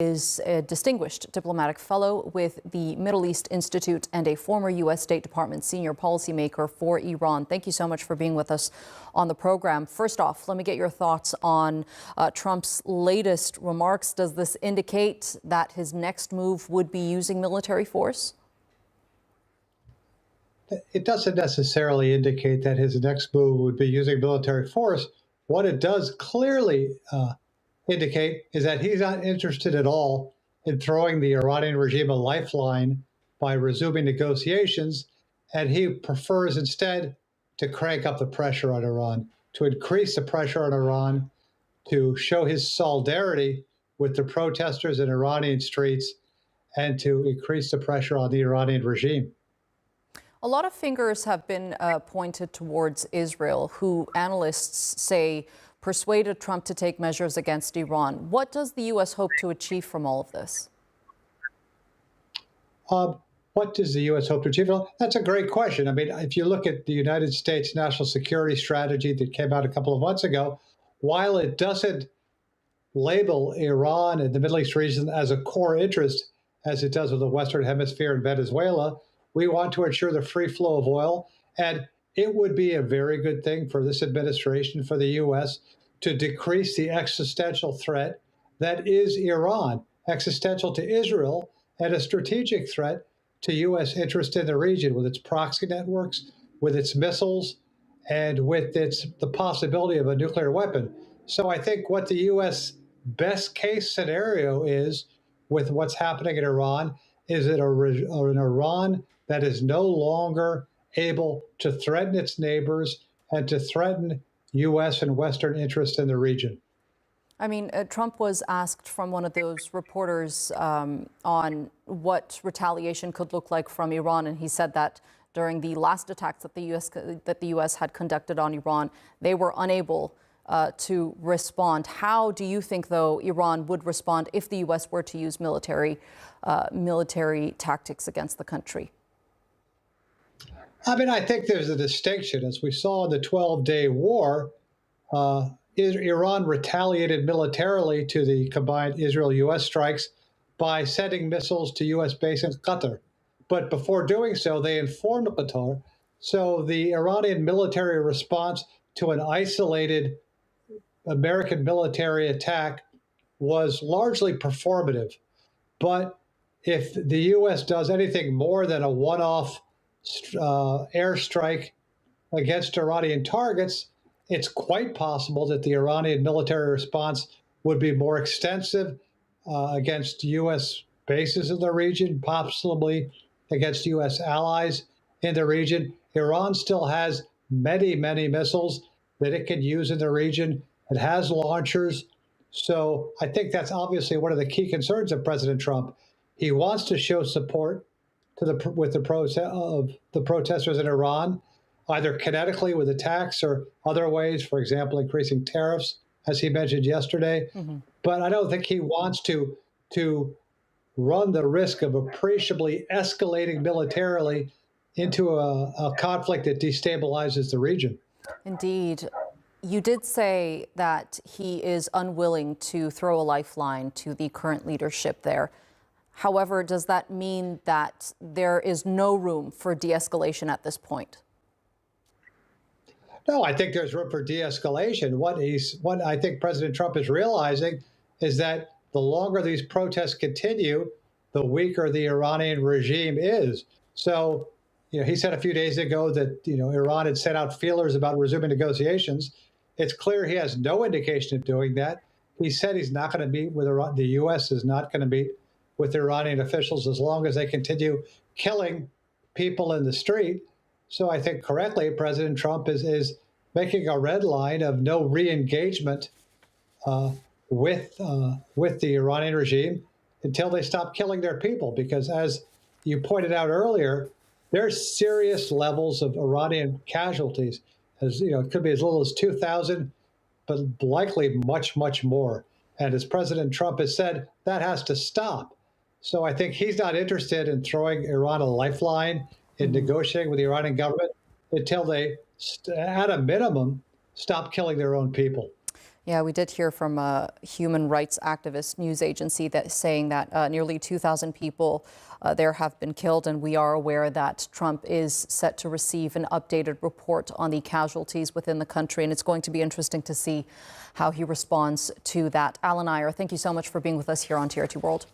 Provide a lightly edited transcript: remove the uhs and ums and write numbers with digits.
Is a distinguished diplomatic fellow with the Middle East Institute and a former U.S. State Department senior policymaker for Iran. Thank you so much for being with us on the program. First off, let me get your thoughts on Trump's latest remarks. Does this indicate that his next move would be using military force? It doesn't necessarily indicate that his next move would be using military force. What it does clearly indicate is that he's not interested at all in throwing the Iranian regime a lifeline by resuming negotiations, and he prefers instead to crank up the pressure on Iran, to increase the pressure on Iran, to show his solidarity with the protesters in Iranian streets, and to increase the pressure on the Iranian regime. A lot of fingers have been pointed towards Israel, who analysts say persuaded Trump to take measures against Iran. What does the U.S. hope to achieve from all of this? What does the U.S. hope to achieve? Well, that's a great question. I mean, if you look at the United States national security strategy that came out a couple of months ago, while it doesn't label Iran and the Middle East region as a core interest, as it does with the Western Hemisphere and Venezuela, we want to ensure the free flow of oil. And it would be a very good thing for this administration, for the U.S., to decrease the existential threat that is Iran, existential to Israel, and a strategic threat to U.S. interest in the region with its proxy networks, with its missiles, and with the possibility of a nuclear weapon. So I think what the U.S. best case scenario is with what's happening in Iran is that an Iran that is no longer able to threaten its neighbors and to threaten U.S. and Western interests in the region. I mean, Trump was asked from one of those reporters on what retaliation could look like from Iran, and he said that during the last attacks that the U.S. had conducted on Iran, they were unable to respond. How do you think, though, Iran would respond if the U.S. were to use military tactics against the country? I mean, I think there's a distinction. As we saw in the 12-day war, Iran retaliated militarily to the combined Israel-U.S. strikes by sending missiles to U.S. base in Qatar. But before doing so, they informed Qatar. So the Iranian military response to an isolated American military attack was largely performative. But if the U.S. does anything more than a one-off airstrike against Iranian targets, it's quite possible that the Iranian military response would be more extensive against U.S. bases in the region, possibly against U.S. allies in the region. Iran still has many, many missiles that it can use in the region. It has launchers. So I think that's obviously one of the key concerns of President Trump. He wants to show support to the protesters in Iran, either kinetically with attacks or other ways, for example, increasing tariffs, as he mentioned yesterday. Mm-hmm. But I don't think he wants to run the risk of appreciably escalating militarily into a conflict that destabilizes the region. Indeed. You did say that he is unwilling to throw a lifeline to the current leadership there. However, does that mean that there is no room for de-escalation at this point? No, I think there's room for de-escalation. What I think President Trump is realizing is that the longer these protests continue, the weaker the Iranian regime is. So, he said a few days ago that, Iran had sent out feelers about resuming negotiations. It's clear he has no indication of doing that. He said he's not going to meet with Iran. The U.S. is not going to meet with Iranian officials as long as they continue killing people in the street. So I think correctly, President Trump is making a red line of no re-engagement with the Iranian regime until they stop killing their people. Because as you pointed out earlier, there's serious levels of Iranian casualties. It could be as little as 2,000, but likely much, much more. And as President Trump has said, that has to stop. So I think he's not interested in throwing Iran a lifeline in negotiating with the Iranian government until they, at a minimum, stop killing their own people. Yeah, we did hear from a human rights activist news agency that saying that nearly 2,000 people there have been killed, and we are aware that Trump is set to receive an updated report on the casualties within the country, and it's going to be interesting to see how he responds to that. Alan Eyre, thank you so much for being with us here on TRT World.